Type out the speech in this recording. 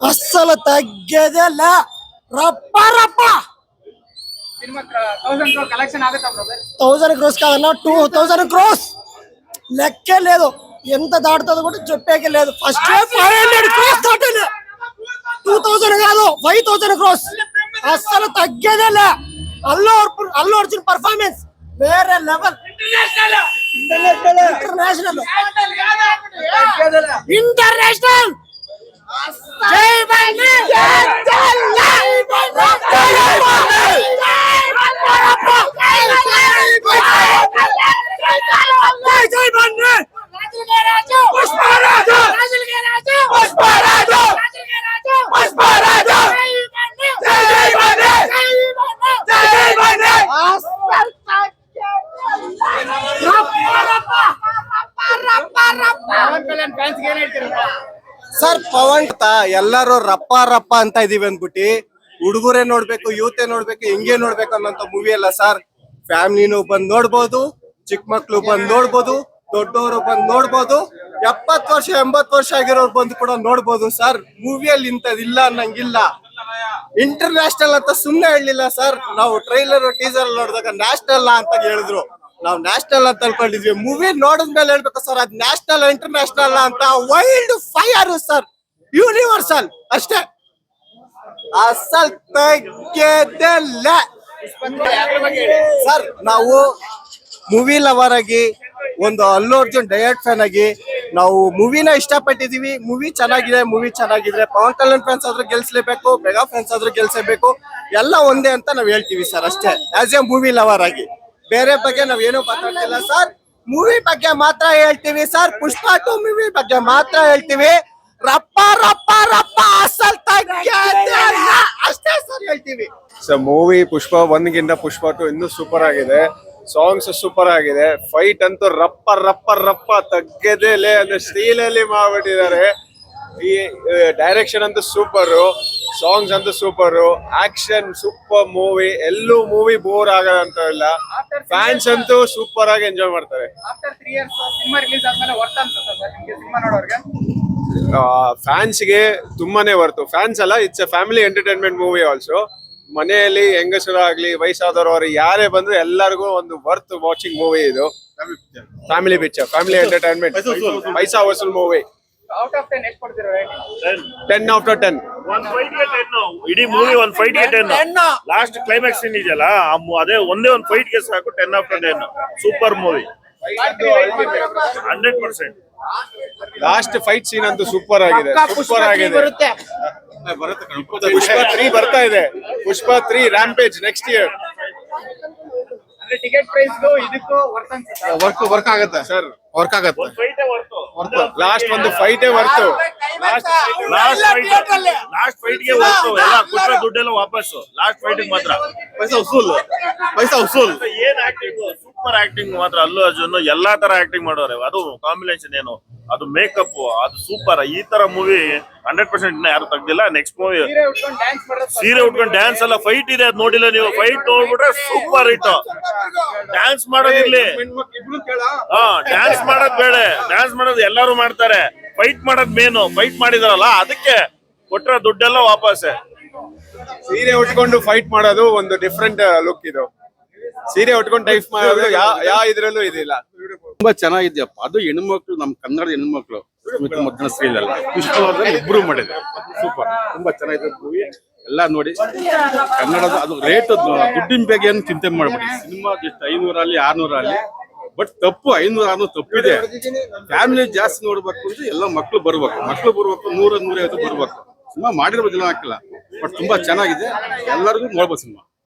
ಅಸಲು ತಗ್ಗದಲ್ಲ ರಪ್ಪ ರಪ್ಪ 1000 collection ఆగుతా brother 1000 crores కాదన్నా 2000 క్రోస్ లెక్కే లేదు. ఎంత దాటుతుందో కూడా చెప్పేకే లేదు. ఫస్ట్ 500 క్రోస్ దాటాలి. 2000 కాదు 5000 క్రోస్. అసలు తగ్గేదేలే. అల్లు అర్జున్ పర్ఫార్మెన్స్ వేరే లెవెల్. ఇంటర్నేషనల్ జై బండి ಸರ್ ಪವನ್ ಎಲ್ಲರೂ ರಪ್ಪ ರಪ್ಪ ಅಂತ ಇದೀವಿ ಅಂದ್ಬಿಟ್ಟು ಹುಡುಗರೇ ನೋಡ್ಬೇಕು, ಯೂತೆ ನೋಡ್ಬೇಕು, ಹೆಂಗೆ ನೋಡ್ಬೇಕು ಅನ್ನೋಂತ ಮೂವಿ ಅಲ್ಲ ಸರ್. ಫ್ಯಾಮಿಲಿನೂ ಬಂದ್ ನೋಡ್ಬೋದು, ಚಿಕ್ಕ ಮಕ್ಳು ಬಂದ್ ನೋಡ್ಬೋದು, ದೊಡ್ಡವರು ಬಂದ್ ನೋಡ್ಬೋದು, 70 ವರ್ಷ 80 ವರ್ಷ ಆಗಿರೋರು ಬಂದು ಕೂಡ ನೋಡ್ಬೋದು ಸರ್. ಮೂವಿಯಲ್ಲಿ ಇಂಥದಿಲ್ಲ ಅನ್ನಂಗಿಲ್ಲ. ಇಂಟರ್ನ್ಯಾಷನಲ್ ಅಂತ ಸುಮ್ನೆ ಹೇಳಲಿಲ್ಲ ಸರ್. ನಾವು ಟ್ರೈಲರ್ ಟೀಸರ್ ನೋಡಿದಾಗ ನ್ಯಾಷನಲ್ ಅಂತ ಹೇಳಿದ್ರು. ನಾವು ನ್ಯಾಷನಲ್ ಅಂತ ಅನ್ಕೊಂಡಿದ್ವಿ. ಮೂವಿ ನೋಡಿದ್ಮೇಲೆ ಹೇಳ್ಬೇಕು ಸರ್, ಅದ್ ನ್ಯಾಷನಲ್ ಇಂಟರ್ನ್ಯಾಷನಲ್ ಅಂತ ವೈಲ್ಡ್ ಫೈರ್ ಸರ್, ಯೂನಿವರ್ಸಲ್ ಅಷ್ಟೇ. ಅಸಲ್ ತೆಗೆದಲ್ಲ ಸರ್. ನಾವು ಮೂವಿ ಲವರ್ ಆಗಿ, ಒಂದು ಅಲ್ಲು ಅರ್ಜುನ್ ಡಯಟ್ ಫ್ಯಾನ್ ಆಗಿ ನಾವು ಮೂವಿನ ಇಷ್ಟಪಟ್ಟಿದೀವಿ. ಮೂವಿ ಚೆನ್ನಾಗಿದ್ರೆ ಪವನ್ ಕಲ್ಯಾಣ್ ಫ್ಯಾನ್ಸ್ ಆದ್ರೂ ಗೆಲ್ಸ್ಲೇಬೇಕು, ಮೆಗಾ ಫ್ಯಾನ್ಸ್ ಆದ್ರೂ ಗೆಲ್ಸಬೇಕು. ಎಲ್ಲ ಒಂದೇ ಅಂತ ನಾವ್ ಹೇಳ್ತೀವಿ ಸರ್ ಅಷ್ಟೇ. ಆಸ್ ಎ ಮೂವಿ ಲವರ್ ಆಗಿ ಬೇರೆ ಬಗ್ಗೆ ನಾವ್ ಏನು ಮಾತಾಡ್ತಿಲ್ಲ ಸರ್. ಮೂವಿ ಬಗ್ಗೆ ಮಾತ್ರ ಹೇಳ್ತೀವಿ ಸರ್. ಪುಷ್ಪ 2 ಮೂವಿ ಬಗ್ಗೆ ಮಾತ್ರ ಹೇಳ್ತೀವಿ. ರಪ್ಪ ರಪ್ಪ ರಪ್ಪ ಅಸಲ್ ತಗ್ಗೇದಿಲ್ಲ ಅಷ್ಟೇ ಸರ್ ಹೇಳ್ತೀವಿ. ಮೂವಿ ಪುಷ್ಪ 1 ಗಿಂತ ಪುಷ್ಪ 2 ಇನ್ನೂ ಸೂಪರ್ ಆಗಿದೆ. ಸಾಂಗ್ಸ್ ಸೂಪರ್ ಆಗಿದೆ. ಫೈಟ್ ಅಂತೂ ರಪ್ಪ ರಪ್ಪ ರಪ್ಪ ತಗ್ಗದೇಲೆ ಅಂದ್ರೆ ಸ್ಟೀಲಲ್ಲಿ ಮಾಡ್ಬಿಟ್ಟಿದ್ದಾರೆ. ಈ ಡೈರೆಕ್ಷನ್ ಅಂತೂ ಸೂಪರು, ಸಾಂಗ್ಸ್ ಅಂತೂ ಸೂಪರು, ಆಕ್ಷನ್ ಸೂಪರ್ ಮೂವಿ. ಎಲ್ಲೂ ಮೂವಿ ಬೋರ್ ಆಗೋದಂತ ಇಲ್ಲ. ಫ್ಯಾನ್ಸ್ ಅಂತೂ ಸೂಪರ್ ಆಗಿ ಎಂಜಾಯ್ ಮಾಡ್ತಾರೆ. ಆಫ್ಟರ್ 3 ಇಯರ್ಸ್ ಸಿನಿಮಾ ರಿಲೀಸ್ ಆದ್ಮೇಲೆ ವರ್ತ್ ಅನ್ಸುತ್ತೆ ಸರ್ ನಿಮಗೆ ಸಿನಿಮಾ ನೋಡೋರಿಗೆ? ಫ್ಯಾನ್ಸ್ಗೆ ತುಂಬಾನೇ ವರ್ತು. ಫ್ಯಾನ್ಸ್ ಅಲ್ಲ, it's a family entertainment movie also. ಮನೆಯಲ್ಲಿ ಹೆಂಗಸರಾಗ್ಲಿ ವಯಸ್ಸಾದವರು ಯಾರೇ ಬಂದ್ರು ಎಲ್ಲರಿಗೂ ಒಂದು ವರ್ತ್ ವಾಚಿಂಗ್ ಮೂವಿ ಇದು. ಫ್ಯಾಮಿಲಿ ಪಿಕ್ಚರ್, ಫ್ಯಾಮಿಲಿ ಎಂಟರ್ಟೈನ್ಮೆಂಟ್, ಪೈಸಾ ವಸೂಲ್ ಮೂವಿ. ಔಟ್ ಆಫ್ 10 ಎಷ್ಟು ಕೊಡ್ತೀರಾ ರೇಟಿಂಗ್? 10 out of 10. ಒಂದ್ ಫೈಟ್ ಗೆ 10. ಇಡೀ ಮೂವಿ ಒಂದ್ ಫೈಟ್ ಗೆ 10. ಲಾಸ್ಟ್ ಕ್ಲೈಮ್ಯಾಕ್ಸ್ ಸೀನ್ ಇದೆಯಲ್ಲ, ಅದೇ ಒಂದೇ ಒಂದ್ ಫೈಟ್ ಗೆ ಸಾಕು 10 out of 10. Super movie 100%. Last fight scene ಅಂತೂ ಸೂಪರ್ ಆಗಿದೆ, ಸೂಪರ್ ಆಗಿದೆ. ಪುಷ್ಪ 3 ಬರ್ತಾ ಇದೆ. Pushpa 3 rampage next year. ಅಂದ್ರೆ ಟಿಕೆಟ್ ಪ್ರೈಸ್ ಇದಕ್ಕೂ ವರ್ತ್ ಅನ್ಸುತ್ತೆ? ವರ್ಕ್ ಆಗುತ್ತೆ ಸರ್, ವರ್ಕ್ ಆಗುತ್ತೆ. ಫೈಟೇ ವರ್ತು. ಲಾಸ್ಟ್ ಒಂದು ಫೈಟೇ ವರ್ತು. ಲಾಸ್ಟ್ ಫೈಟ್ ಗೆ ವರ್ತು. ಎಲ್ಲ ಕೊಟ್ಟ ದುಡ್ಡೆಲ್ಲ ವಾಪಸ್ ಲಾಸ್ಟ್ ಫೈಟ್ ಮಾತ್ರ ಪೈಸಾ ಉಸೂಲ್. ಏನ್ ಆಕ್ಟಿಂಗ್, ಸೂಪರ್ ಆಕ್ಟಿಂಗ್ ಮಾತ್ರ. ಅಲ್ಲು ಅರ್ಜುನ್ ಎಲ್ಲಾ ತರ ಆಕ್ಟಿಂಗ್ ಮಾಡೋರೆ. ಅದು ಕಾಂಬಿನೇಷನ್ ಏನು, ಅದು ಮೇಕಪ್, ಅದು ಸೂಪರ್. ಈ ತರ ಮೂವಿ 100% ಇನ್ನ ಯಾರು ತೆಗ್ದಿಲ್ಲ. ನೆಕ್ಸ್ಟ್ ಮೂವಿ ಸೀರೆ ಉಟ್ಕೊಂಡು ಡ್ಯಾನ್ಸ್ ಎಲ್ಲ ಫೈಟ್ ಇದೆ, ಅದ್ ನೋಡಿಲ್ಲ ನೀವು? ಫೈಟ್ ನೋಡ್ಬಿಟ್ರೆ ಸೂಪರ್ ಹಿಟ್. ಡ್ಯಾನ್ಸ್ ಮಾಡೋದಿರ್ಲಿ, ಡ್ಯಾನ್ಸ್ ಮಾಡೋದ್ ಬೇಡ. ಡ್ಯಾನ್ಸ್ ಮಾಡೋದು ಎಲ್ಲಾರು ಮಾಡ್ತಾರೆ, ಫೈಟ್ ಮಾಡೋದ್ ಮೇನು. ಫೈಟ್ ಮಾಡಿದಾರಲ್ಲ ಅದಕ್ಕೆ ಕೊಟ್ರ ದುಡ್ಡೆಲ್ಲ ವಾಪಸ್. ಸೀರೆ ಉಟ್ಕೊಂಡು ಫೈಟ್ ಮಾಡೋದು ಒಂದು ಡಿಫ್ರೆಂಟ್ ಲುಕ್ ಇದು. ಸೀರೆ ಉಟ್ಕೊಂಡು ಟೈಪ್ ಮಾಡೋದು ಯಾವ ಇದ್ರಲ್ಲೂ ಇದಿಲ್ಲ. ತುಂಬಾ ಚೆನ್ನಾಗಿದ್ಯಪ್ಪ. ಅದು ಹೆಣ್ಮಕ್ಳು, ನಮ್ ಕನ್ನಡ ಹೆಣ್ಮಕ್ಳು ಮಧ್ಯಾಹ್ನ ಸ್ತ್ರೀಲಲ್ಲ ಪುಷ್ಪವರ್ಧನ್ ಇಬ್ರು ಮಾಡಿದ್ದಾರೆ. ಸೂಪರ್, ತುಂಬಾ ಚೆನ್ನಾಗಿದೆ ಮೂವಿ. ಎಲ್ಲಾ ನೋಡಿ ಕನ್ನಡದ ಅದು ರೇಟ್ ದುಡ್ಡಿನ ಬಗ್ಗೆ ಏನು ಚಿಂತೆ ಮಾಡ್ಬಿಡಿ. ಸಿನಿಮಾ ಎಷ್ಟು 500 ಅಲ್ಲಿ 600 ಅಲ್ಲಿ, ಬಟ್ ತಪ್ಪು 500 600 ತಪ್ಪಿದೆ. ಫ್ಯಾಮಿಲಿ ಜಾಸ್ತಿ ನೋಡ್ಬೇಕು ಅಂದ್ರೆ ಎಲ್ಲ ಮಕ್ಳು ಬರ್ಬೇಕು 100 150 ಬರ್ಬೇಕು. ಸಿನಿಮಾ ಮಾಡಿರೋ ಜನ ಹಾಕಿಲ್ಲ, ಬಟ್ ತುಂಬಾ ಚೆನ್ನಾಗಿದೆ. ಎಲ್ಲರಿಗೂ ನೋಡ್ಬೋದು ಸಿನಿಮಾ.